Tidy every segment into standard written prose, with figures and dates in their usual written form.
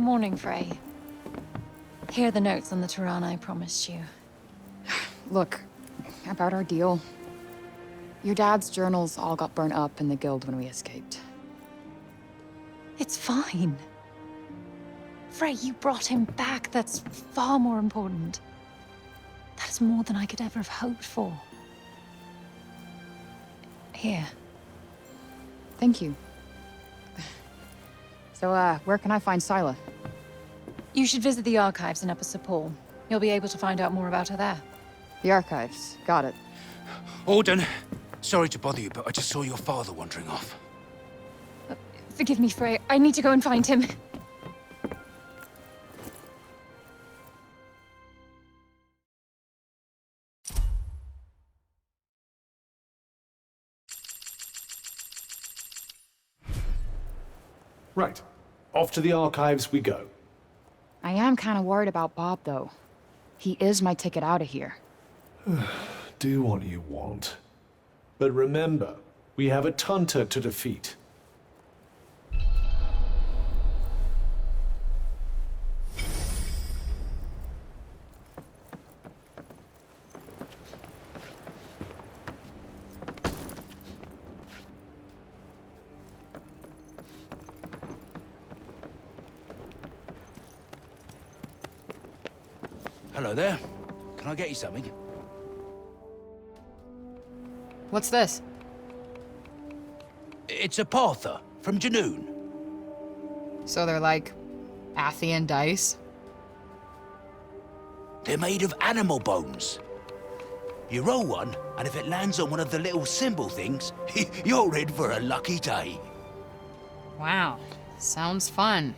Morning, Frey. Here are the notes on the Tirana I promised you. Look, about our deal. Your dad's journals all got burnt up in the guild when we escaped. It's fine. Frey, you brought him back. That's far more important. That is more than I could ever have hoped for. Here. Thank you. So, where can I find Scylla? You should visit the archives in Upper Sepul. You'll be able to find out more about her there. The archives. Got it. Auden, sorry to bother you, but I just saw your father wandering off. Forgive me, Frey. I need to go and find him. Right. Off to the archives we go. I am kind of worried about Bob, though. He is my ticket out of here. Do what you want. But remember, we have a Tunter to defeat. Hello there. Can I get you something? What's this? It's a Parther from Janoon. So they're like Athian dice? They're made of animal bones. You roll one, and if it lands on one of the little symbol things, you're in for a lucky day. Wow. Sounds fun.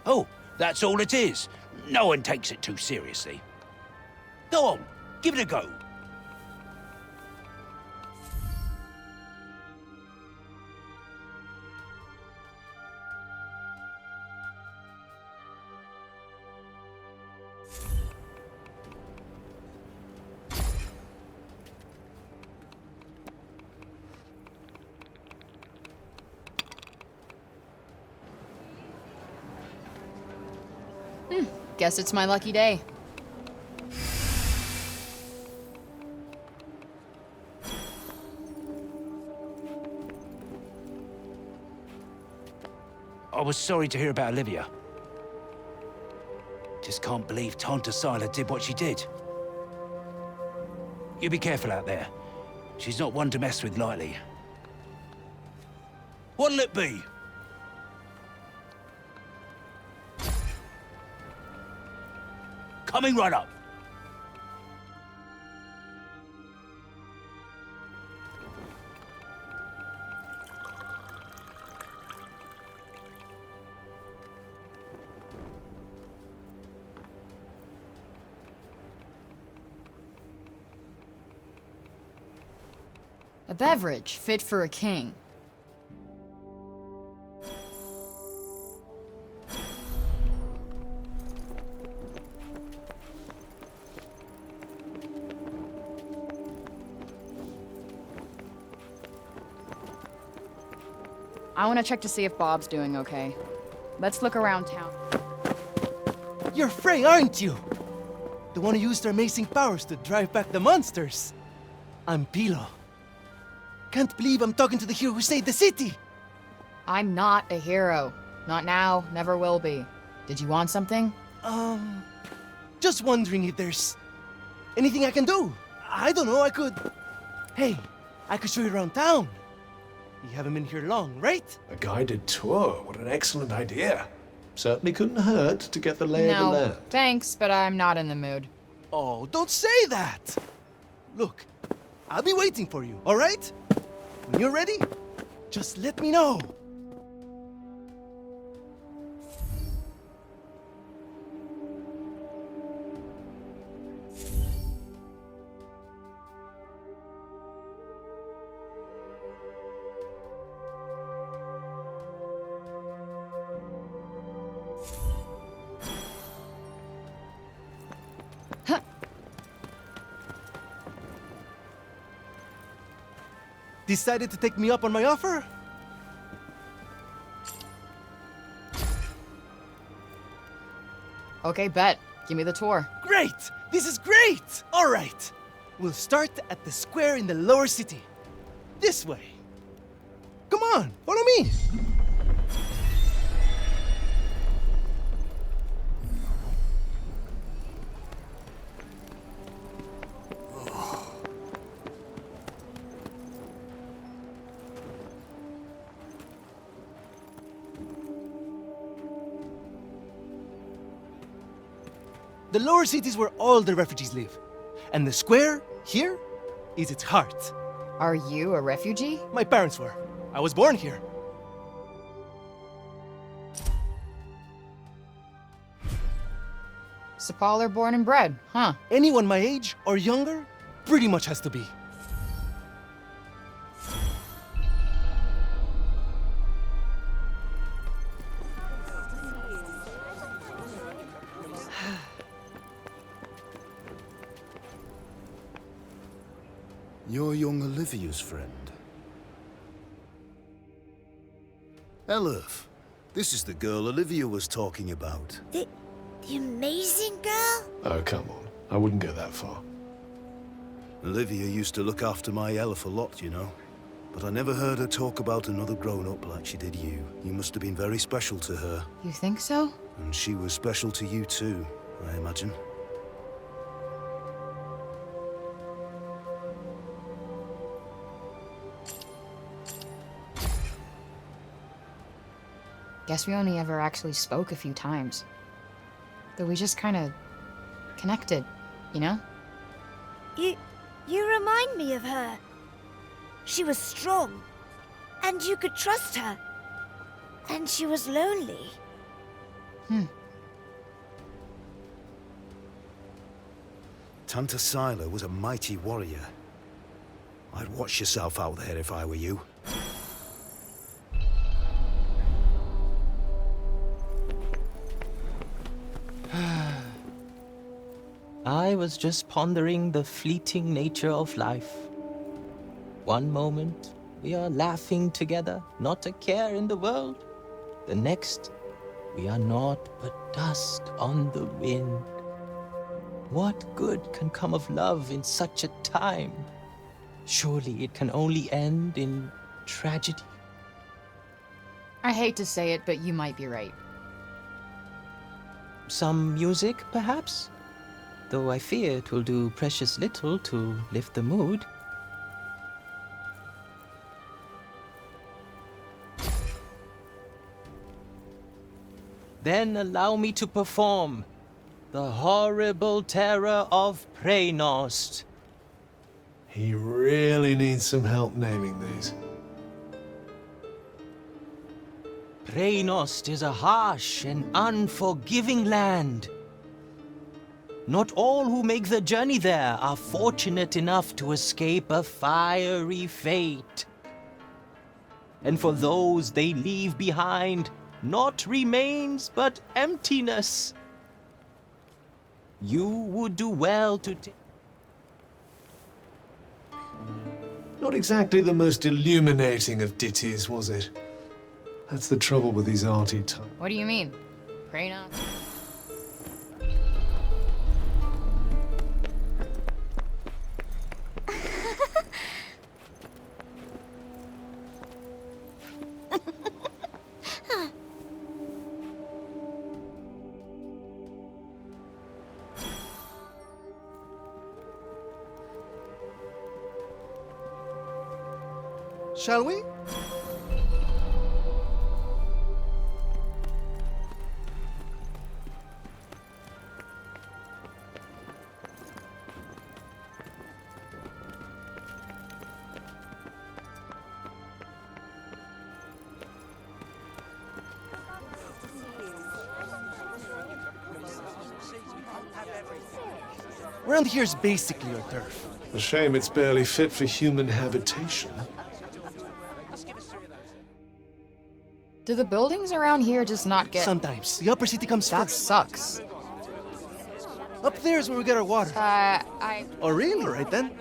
Oh, that's all it is. No one takes it too seriously. Go on, give it a go. Guess it's my lucky day. I was sorry to hear about Olivia. Just can't believe Tanta Scylla did what she did. You be careful out there. She's not one to mess with lightly. What'll it be? Coming right up. A beverage fit for a king. I want to check to see if Bob's doing okay. Let's look around town. You're Frey, aren't you? The one who used her amazing powers to drive back the monsters. I'm Pilo. Can't believe I'm talking to the hero who saved the city. I'm not a hero. Not now, never will be. Did you want something? Just wondering if there's anything I can do. I don't know, I could... Hey, I could show you around town. You haven't been here long, right? A guided tour, what an excellent idea. Certainly couldn't hurt to get the lay of the No, land. thanks, but I'm not in the mood. Oh, don't say that! Look, I'll be waiting for you, all right? When you're ready, just let me know. Decided to take me up on my offer? Okay, bet. Give me the tour. Great! This is great! All right. We'll start at the square in the lower city. This way. Come on, follow me. The lower city is where all the refugees live. And the square, here, is its heart. Are you a refugee? My parents were. I was born here. Sepal born and bred, huh? Anyone my age or younger pretty much has to be. You're young Olivia's friend. Elif, this is the girl Olivia was talking about. The amazing girl? Oh, come on. I wouldn't go that far. Olivia used to look after my Elif a lot, you know. But I never heard her talk about another grown-up like she did you. You must have been very special to her. You think so? And she was special to you too, I imagine. Guess we only ever actually spoke a few times. Though we just kind of connected, you know? You remind me of her. She was strong, and you could trust her. And she was lonely. Tanta Sila was a mighty warrior. I'd watch yourself out there if I were you. I was just pondering the fleeting nature of life. One moment, we are laughing together, not a care in the world. The next, we are naught but dust on the wind. What good can come of love in such a time? Surely it can only end in tragedy. I hate to say it, but you might be right. Some music, perhaps? Though I fear it will do precious little to lift the mood. Then allow me to perform the horrible terror of Preynost. He really needs some help naming these. Preynost is a harsh and unforgiving land. Not all who make the journey there are fortunate enough to escape a fiery fate. And for those they leave behind, not remains but emptiness. You would do well to take... Not exactly the most illuminating of ditties, was it? That's the trouble with these arty types. What do you mean? Pray not. Shall we? Around here is basically our turf. A shame it's barely fit for human habitation. Do the buildings around here just not get... Sometimes. The upper city comes That first. sucks. Up there is where we get our water. I... Oh, really? All right then.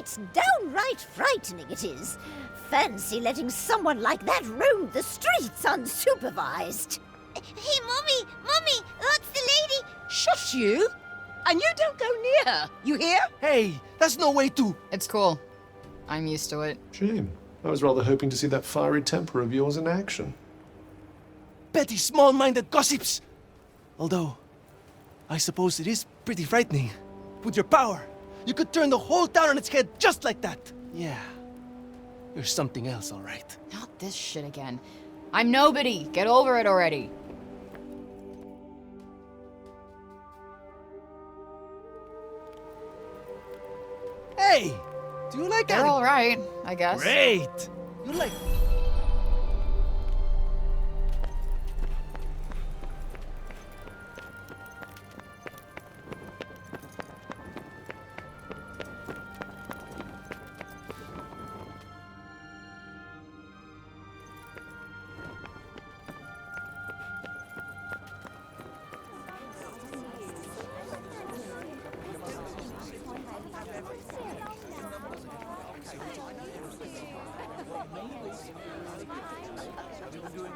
It's downright frightening, it is. Fancy letting someone like that roam the streets unsupervised. Hey, Mummy! Mummy! That's the lady! Shush you! And you don't go near her, you hear? Hey, that's no way to... It's cool. I'm used to it. Shame. I was rather hoping to see that fiery temper of yours in action. petty, small-minded gossips! Although, I suppose it is pretty frightening. With your power, you could turn the whole town on its head just like that. Yeah, you're something else, all right. Not this shit again. I'm nobody. Get over it already. Hey, do you like They're all right, I guess. Great! You like...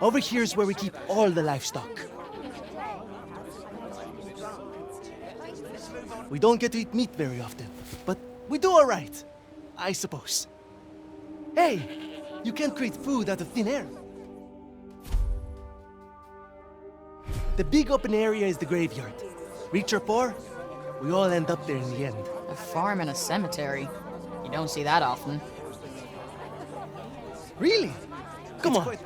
Over here is where we keep all the livestock. We don't get to eat meat very often, but we do all right, I suppose. Hey, you can't create food out of thin air. The big open area is the graveyard. Rich or poor, we all end up there in the end. A farm and a cemetery. You don't see that often. Really? Come on.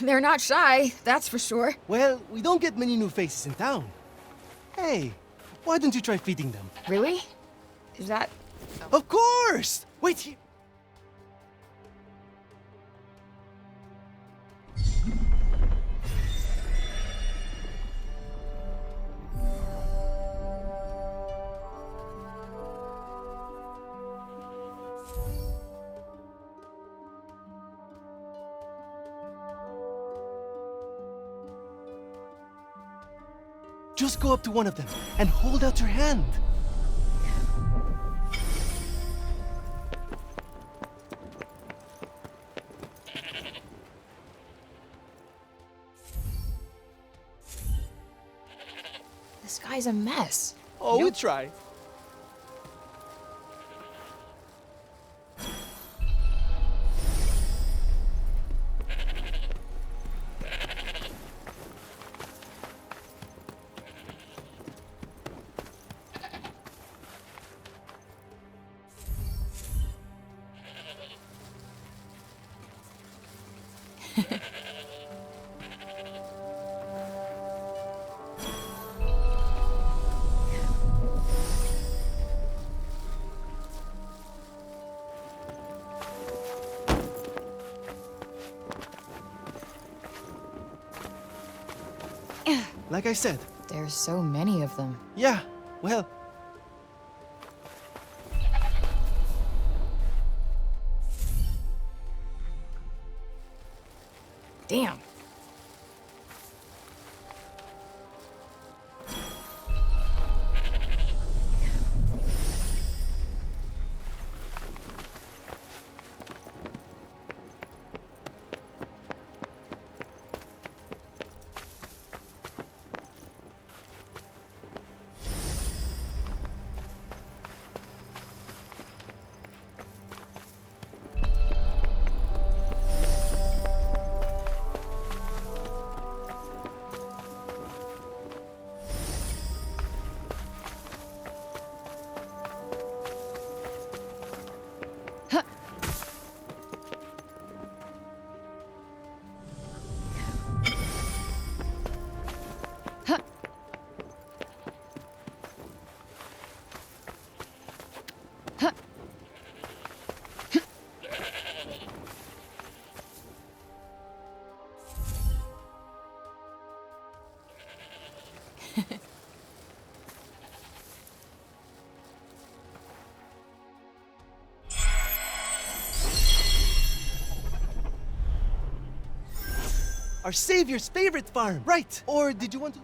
They're not shy, that's for sure. Well, we don't get many new faces in town. Hey, why don't you try feeding them? Really? Is that... Of course! Wait here. Just go up to one of them and hold out your hand. This guy's a mess. Oh, we try. Like I said, There's so many of them. yeah, well... Damn. Our savior's favorite farm, right? Or did you want to...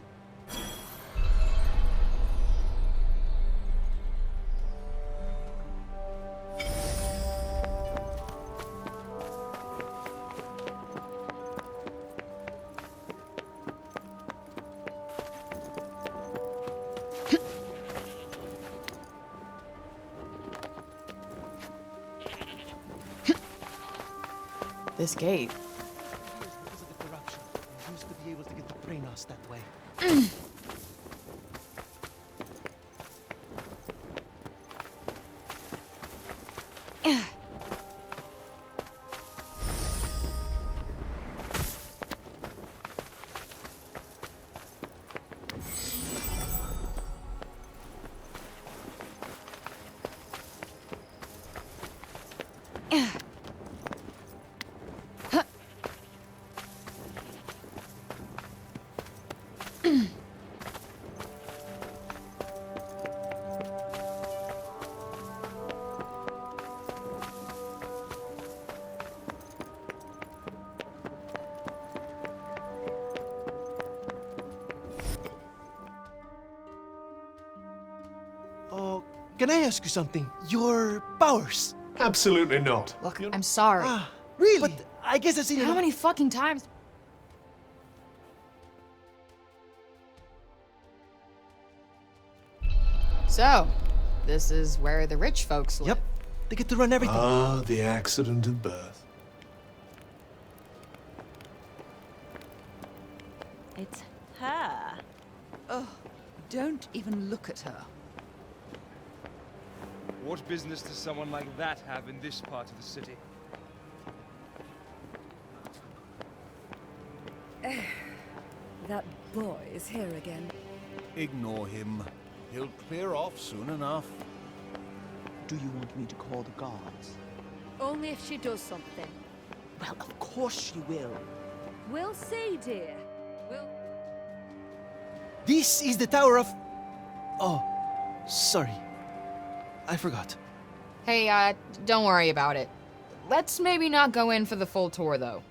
This gate. Because of the corruption, we used to be able to get to Praenos that way. Oh, can I ask you something? Your powers? Absolutely not. Look, I'm sorry. Really? But I guess I've seen How enough- many fucking times? So, this is where the rich folks live. Yep. They get to run everything. Ah, the accident of birth. It's her. Oh, don't even look at her. What business does someone like that have in this part of the city? That boy is here again. Ignore him. He'll clear off soon enough. Do you want me to call the guards? Only if she does something. Well, of course you will. We'll see, dear. We'll... This is the Tower of... Oh, sorry. I forgot. Hey, don't worry about it. Let's maybe not go in for the full tour, though.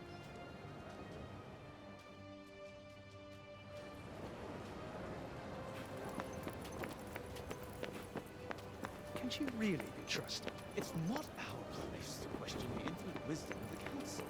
Can she really be trusted? It's not our place to question the infinite wisdom of the council.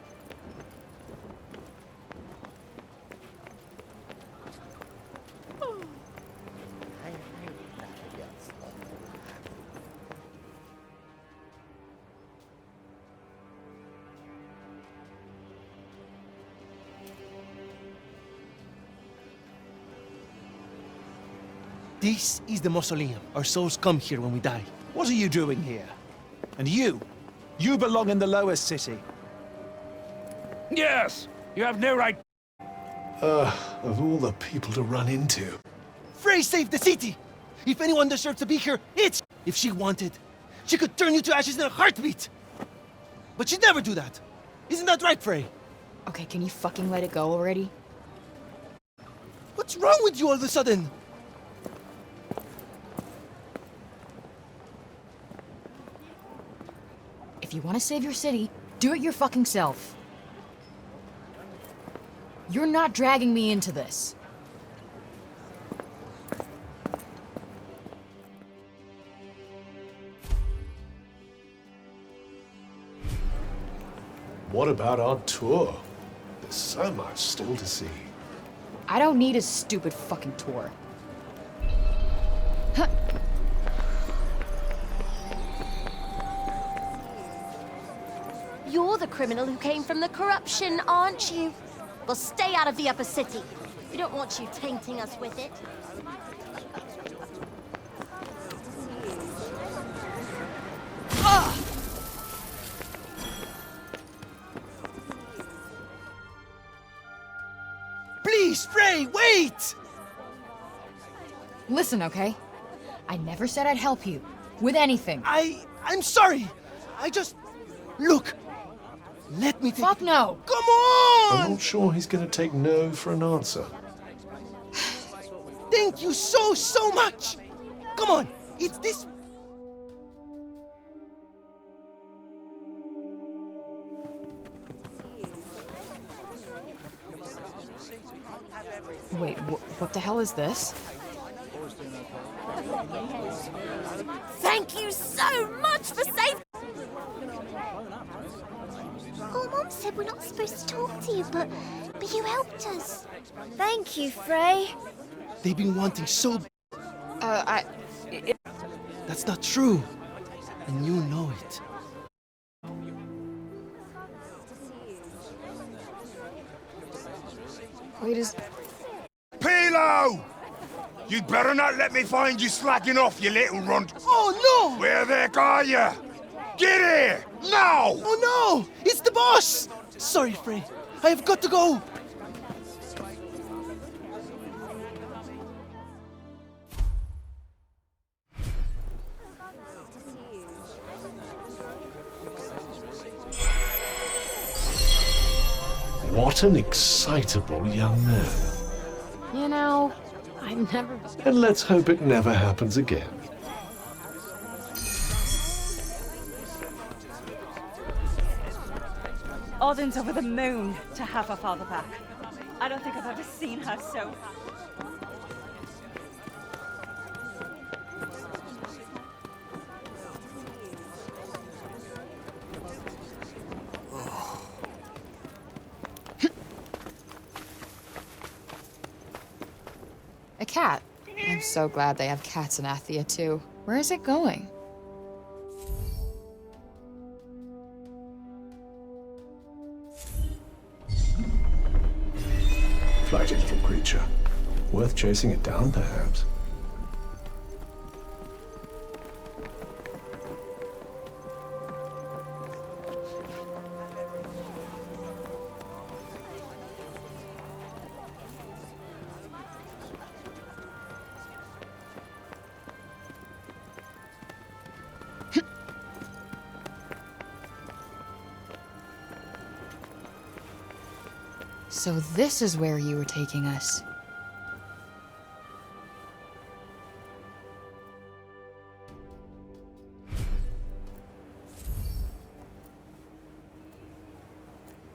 This is the mausoleum. Our souls come here when we die. What are you doing here? And you? You belong in the lower city. Yes! You have no right. Of all the people to run into. Frey saved the city! If anyone deserves to be here, it's... If she wanted, she could turn you to ashes in a heartbeat! But she'd never do that. Isn't that right, Frey? Okay, can you fucking let it go already? What's wrong with you all of a sudden? If you want to save your city, do it your fucking self. You're not dragging me into this. What about our tour? There's so much still to see. I don't need a stupid fucking tour. Huh. You're the criminal who came from the corruption, aren't you? Well, stay out of the upper city. We don't want you tainting us with it. Please, Frey, wait! Listen, okay? I never said I'd help you. With anything. I'm sorry. I just... Look. Let me take... Fuck no! Come on! I'm not sure he's going to take no for an answer. Thank you so much! Come on, it's this... Wait, what the hell is this? Thank you so much for saving. Oh, Mom said we're not supposed to talk to you, but you helped us. Thank you, Frey. They've been wanting so. That's not true. And you know it. Wait, is... Pilo! You'd better not let me find you slacking off, you little runt. Oh, no! Where the heck are you? Get here! Now! Oh, no! It's the boss! Sorry, Frey. I have got to go. What an excitable young man. You know, I've never... And let's hope it never happens again. Odin's over the moon to have her father back. I don't think I've ever seen her so... A cat. I'm so glad they have cats in Athia, too. Where is it going? Flighty little creature. Worth chasing it down, perhaps. So this is where you were taking us.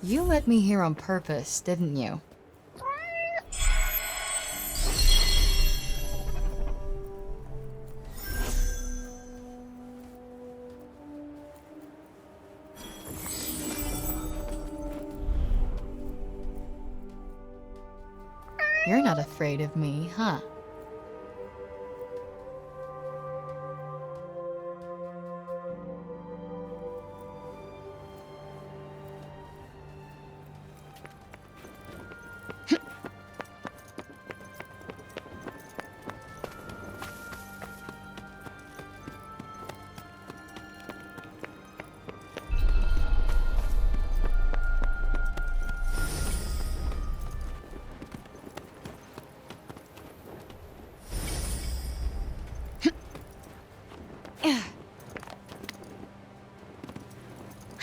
You let me here on purpose, didn't you? You're not afraid of me, huh?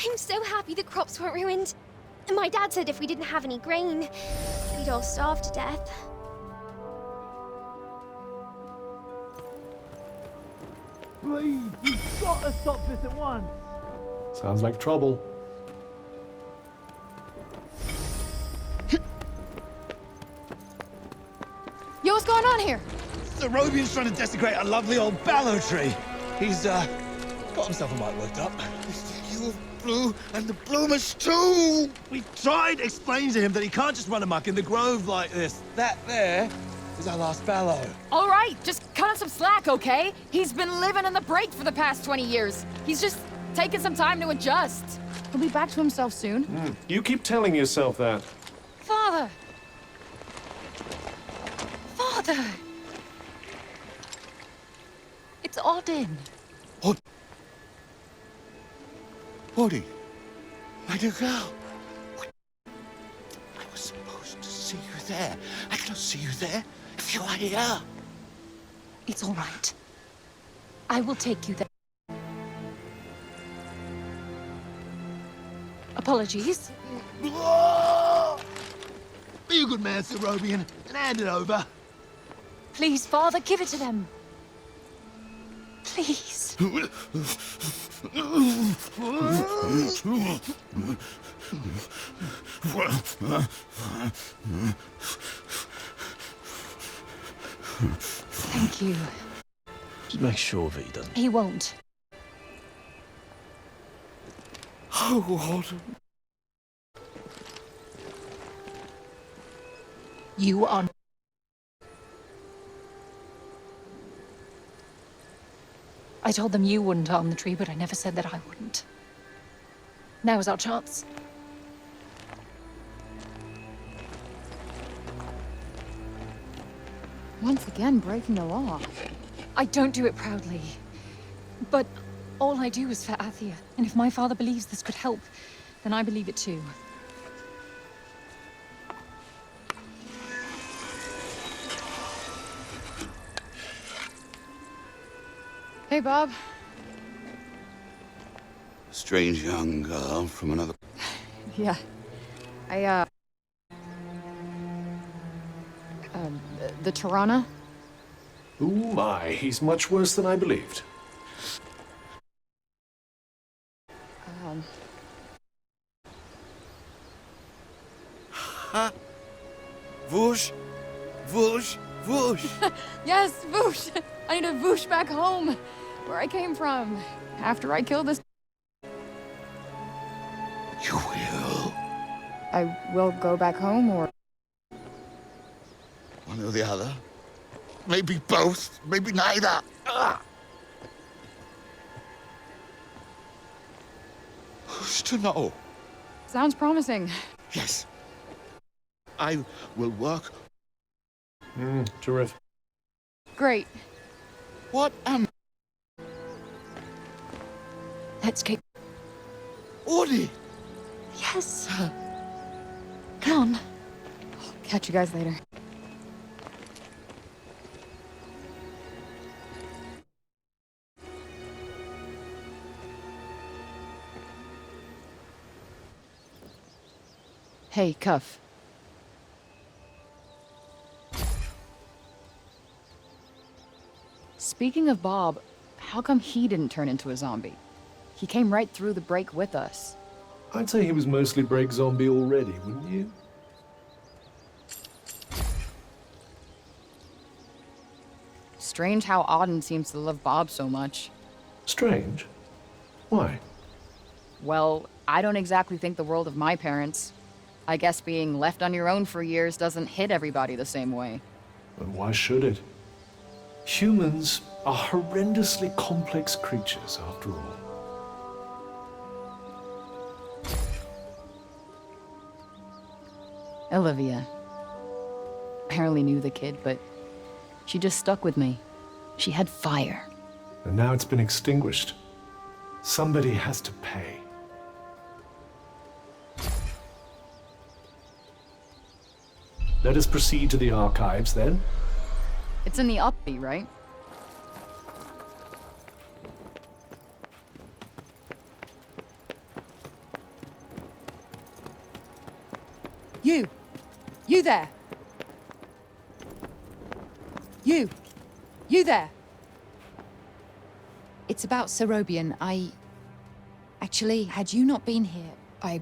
I'm so happy the crops weren't ruined. My dad said if we didn't have any grain, we'd all starve to death. Please, you've got to stop this at once. Sounds like trouble. Yo, what's going on here? The Robian's trying to desecrate a lovely old ballow tree. He's, got himself a mite worked up. You blue and the bloomers too! We've tried explaining to him that he can't just run amok in the grove like this. That there is our last ballow. All right, just cut him some slack, okay? He's been living in the break for the past 20 years. He's just taking some time to adjust. He'll be back to himself soon. You keep telling yourself that. Father! Father! It's Odin. Odin, my dear girl. I was supposed to see you there. I cannot see you there if you are here. It's all right. I will take you there. Apologies. Be a good man, Sir Robian, and hand it over. Please, Father, give it to them. Please. Thank you. Just make sure that he doesn't. He won't. Oh, what? You are... I told them you wouldn't harm the tree, but I never said that I wouldn't. Now is our chance. Once again, breaking the law. I don't do it proudly. But all I do is for Athia. And if my father believes this could help, then I believe it too. Hey, Bob. Strange young girl from another... Yeah. I, the Tirana? Oh my, he's much worse than I believed. Ha! Whoosh! Whoosh! Whoosh! Yes, Voosh! I need to Voosh back home, where I came from, after I killed this... You will? I will go back home, or... One or the other? Maybe both, maybe neither. Ah! Who's to know? Sounds promising. Yes. I will work. Terrific. Great. What am... Let's kick... Audie! Yes. Come on. Catch you guys later. Hey, Cuff. Speaking of Bob, how come he didn't turn into a zombie? He came right through the break with us. I'd say he was mostly break zombie already, wouldn't you? Strange how Auden seems to love Bob so much. Strange? Why? Well, I don't exactly think the world of my parents. I guess being left on your own for years doesn't hit everybody the same way. But why should it? Humans are horrendously complex creatures, after all. Olivia. I hardly knew the kid, but she just stuck with me. She had fire. And now it's been extinguished. Somebody has to pay. Let us proceed to the archives, then. It's in the upbeat, right? You there! You there! It's about Serobian. Actually, had you not been here,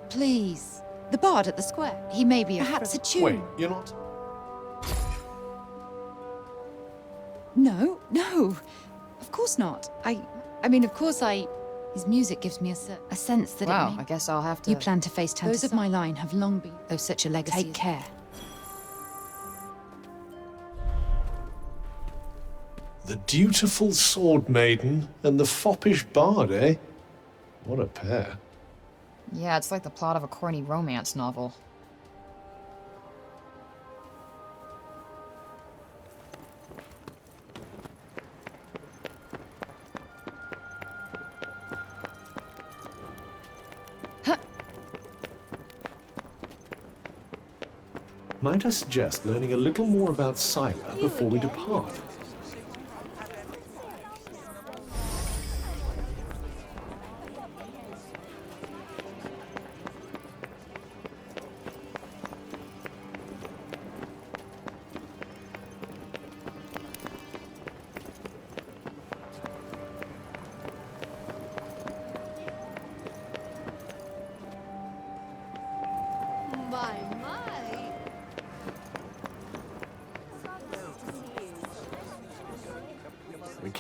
Please. The bard at the square. He may be perhaps a tune. Wait, you're not... No. Of course not. I mean, of course His music gives me a sense that wow, I guess I'll have to... You plan to face those of my line have long been, though such a legacy. Take care. The dutiful sword maiden and the foppish bard, eh? What a pair. Yeah, it's like the plot of a corny romance novel. Might I suggest learning a little more about Sila before we depart?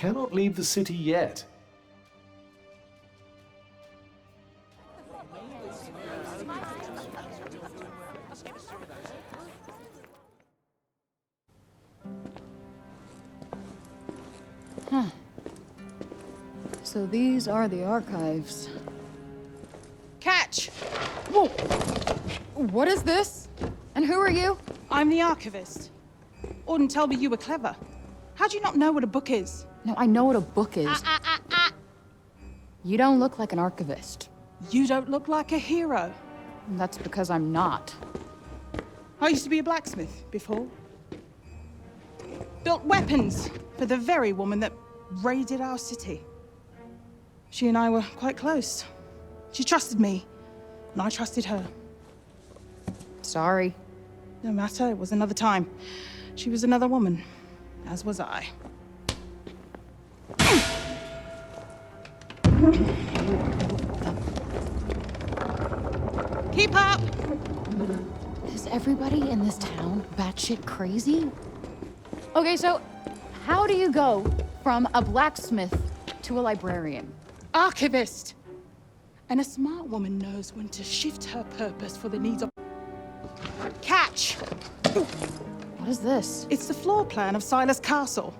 cannot leave the city yet. Huh. So these are the archives. Catch! Whoa! What is this? And who are you? I'm the archivist. Auden told me you were clever. How do you not know what a book is? No, I know what a book is. You don't look like an archivist. You don't look like a hero. That's because I'm not. I used to be a blacksmith before. Built weapons for the very woman that raided our city. She and I were quite close. She trusted me, and I trusted her. Sorry. No matter, it was another time. She was another woman, as was I. Keep up! Is everybody in this town batshit crazy? Okay, so how do you go from a blacksmith to a librarian? Archivist! And a smart woman knows when to shift her purpose for the needs of... Catch! What is this? It's the floor plan of Silas Castle.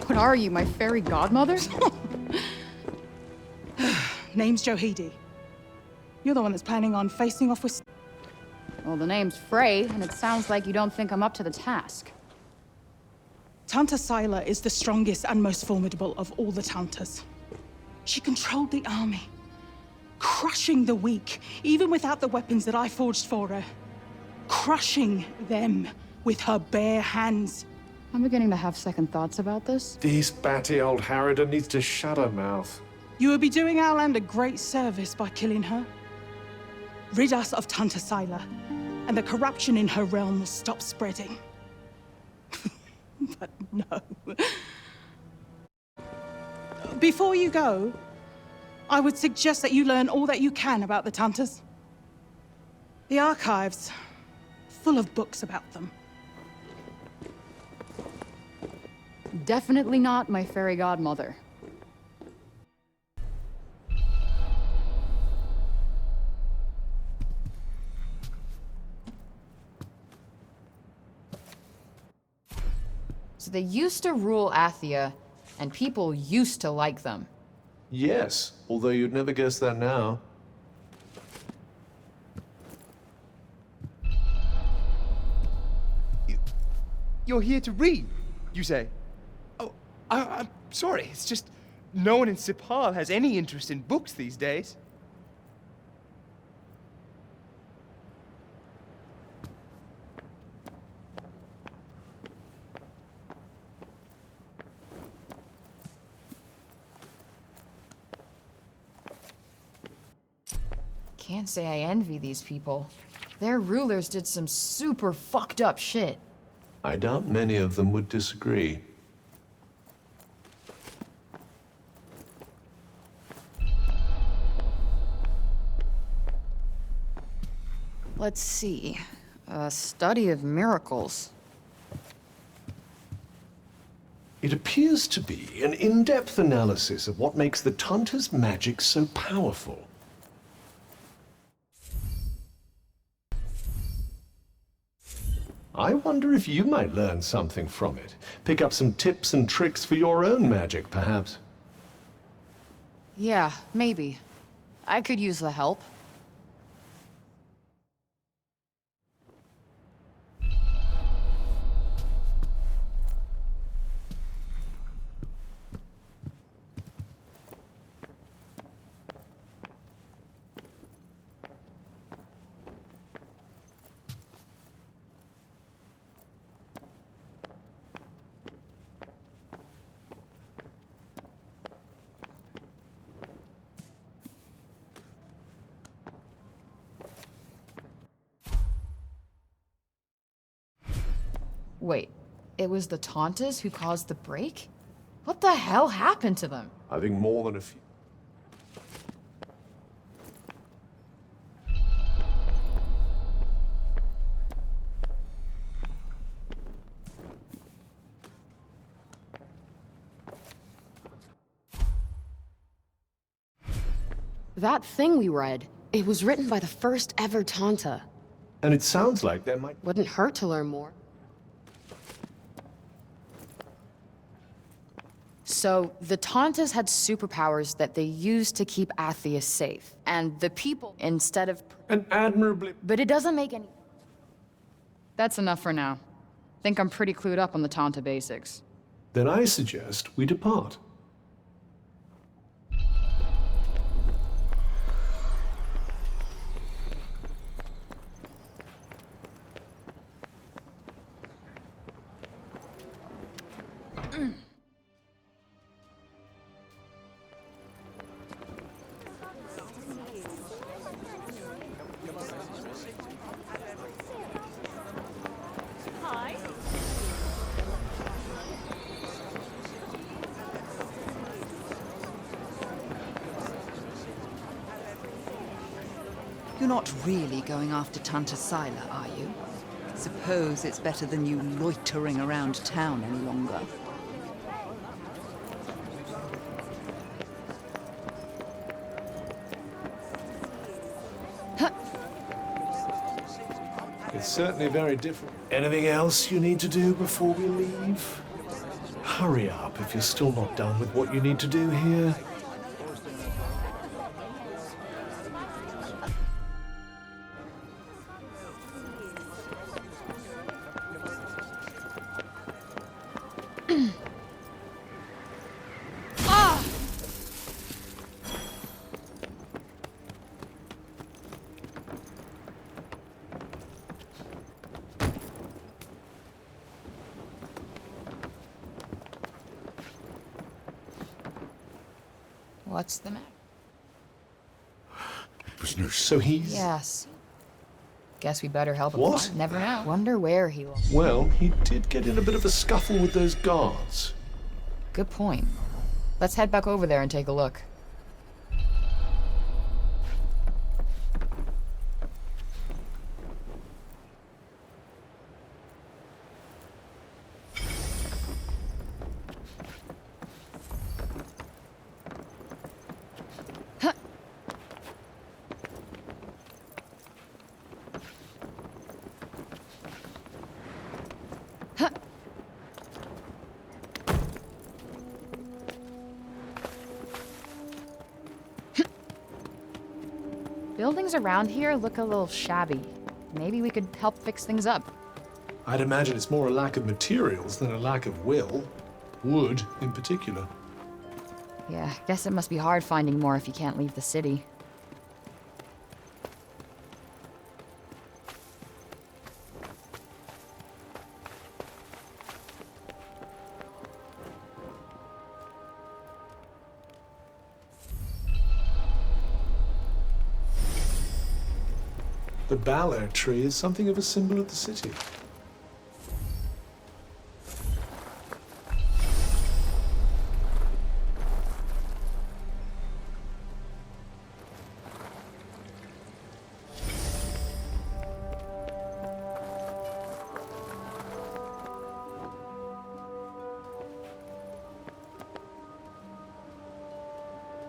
What are you, my fairy godmother? Name's Johidi. You're the one that's planning on facing off with... Well, the name's Frey, and it sounds like you don't think I'm up to the task. Tanta Sila is the strongest and most formidable of all the Tantas. She controlled the army, crushing the weak, even without the weapons that I forged for her. Crushing them with her bare hands. I'm beginning to have second thoughts about this. This batty old harridan needs to shut her mouth. You would be doing our land a great service by killing her. Rid us of Tanta Sila, and the corruption in her realm will stop spreading. But no. Before you go, I would suggest that you learn all that you can about the Tantas. The archives, full of books about them. Definitely not my fairy godmother. So they used to rule Athia, and people used to like them. Yes, although you'd never guess that now. You're here to read, you say? Oh, I'm sorry. It's just no one in Sipal has any interest in books these days. Can't say I envy these people. Their rulers did some super fucked up shit. I doubt many of them would disagree. Let's see. A study of miracles. It appears to be an in-depth analysis of what makes the Tanta's magic so powerful. I wonder if you might learn something from it. Pick up some tips and tricks for your own magic, perhaps. Yeah, maybe. I could use the help. Wait, it was the Tantas who caused the break? What the hell happened to them? I think more than a few. That thing we read, it was written by the first ever Tanta. And it sounds like there might... Wouldn't hurt to learn more. So, the Tantas had superpowers that they used to keep Atheus safe. And the people, instead of... And admirably... But it doesn't make any... That's enough for now. Think I'm pretty clued up on the Tanta basics. Then I suggest we depart. Hi. You're not really going after Tanta Sila, are you? Suppose it's better than you loitering around town any longer. It's certainly very different. Anything else you need to do before we leave? Hurry up if you're still not done with what you need to do here. What's the matter? Prisoners. So he's... Yes. Guess we better help him. What? Never know. Wonder where he will. Well, he did get in a bit of a scuffle with those guards. Good point. Let's head back over there and take a look. Buildings around here look a little shabby. Maybe we could help fix things up. I'd imagine it's more a lack of materials than a lack of will. Wood, in particular. Yeah, guess it must be hard finding more if you can't leave the city. The Bal tree is something of a symbol of the city.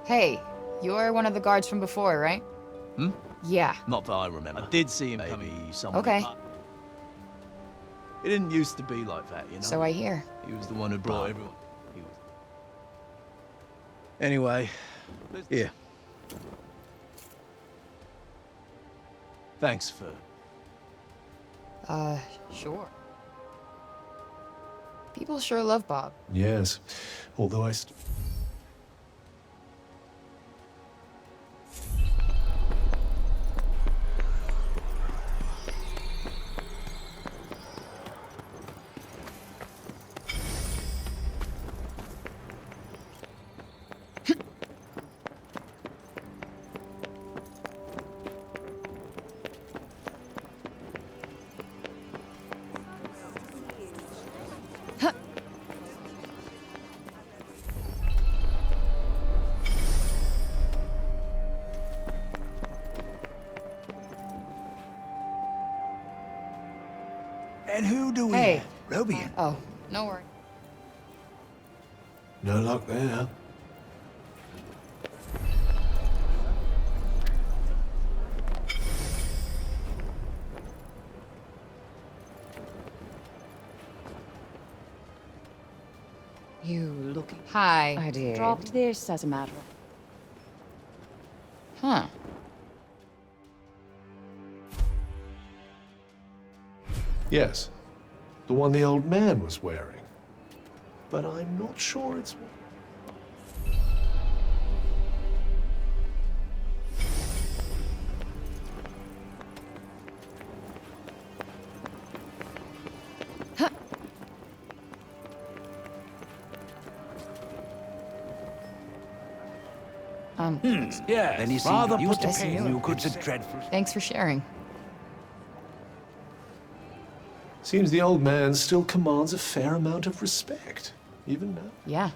Hey, you're one of the guards from before, right? Hmm? Yeah. Not that I remember. I did see him coming somewhere. Okay. It didn't used to be like that, you know? So I hear. He was the one who brought everyone. Anyway, here. Thanks for... Sure. People sure love Bob. Yes, although And who do we Hey. have? Robian. Oh, no worry. no luck there. looking. Hi. I did. Dropped this as a matter of... Huh. Yes, the one the old man was wearing. But I'm not sure it's... Yeah, then you see, rather used to put pay us you in goods and dreadful. Thanks for sharing. Seems the old man still commands a fair amount of respect, even now. Yeah.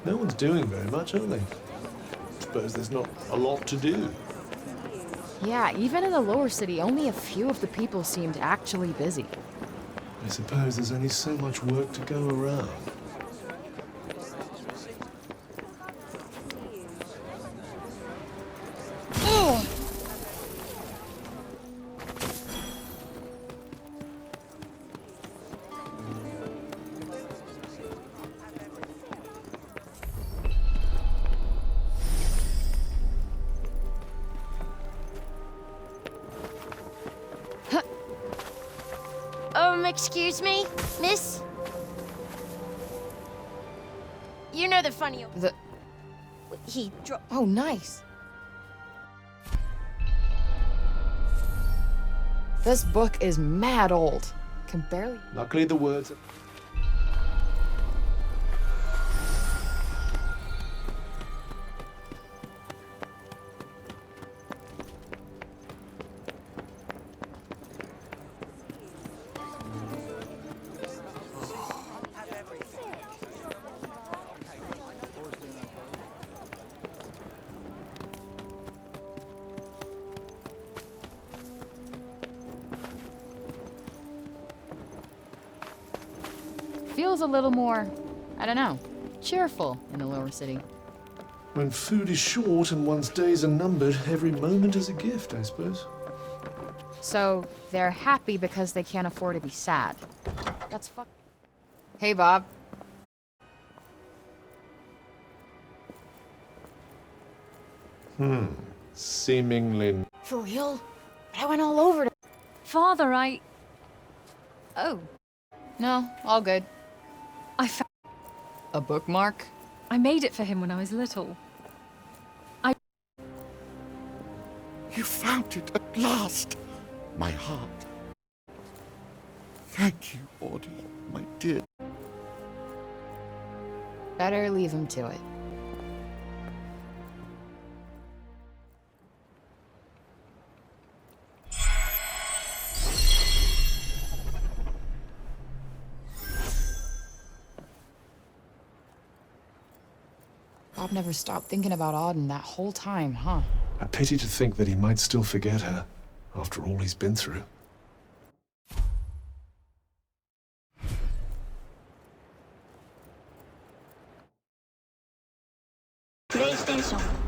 No one's doing very much, are they? Suppose there's not a lot to do. Yeah, even in the lower city, only a few of the people seemed actually busy. I suppose there's only so much work to go around. Excuse me, miss? You know the funny... He dropped... Oh, nice. This book is mad old. Can barely... Luckily the words... Feels a little more, I don't know, cheerful in the lower city. When food is short and one's days are numbered, every moment is a gift, I suppose. So they're happy because they can't afford to be sad. That's fuck. Hey, Bob. Seemingly... For real? But I went all over to... Father, Oh. No, all good. I found... A bookmark? I made it for him when I was little. You found it at last, my heart. Thank you, Audie, my dear. Better leave him to it. Bob never stopped thinking about Auden that whole time, huh? A pity to think that he might still forget her, after all he's been through. PlayStation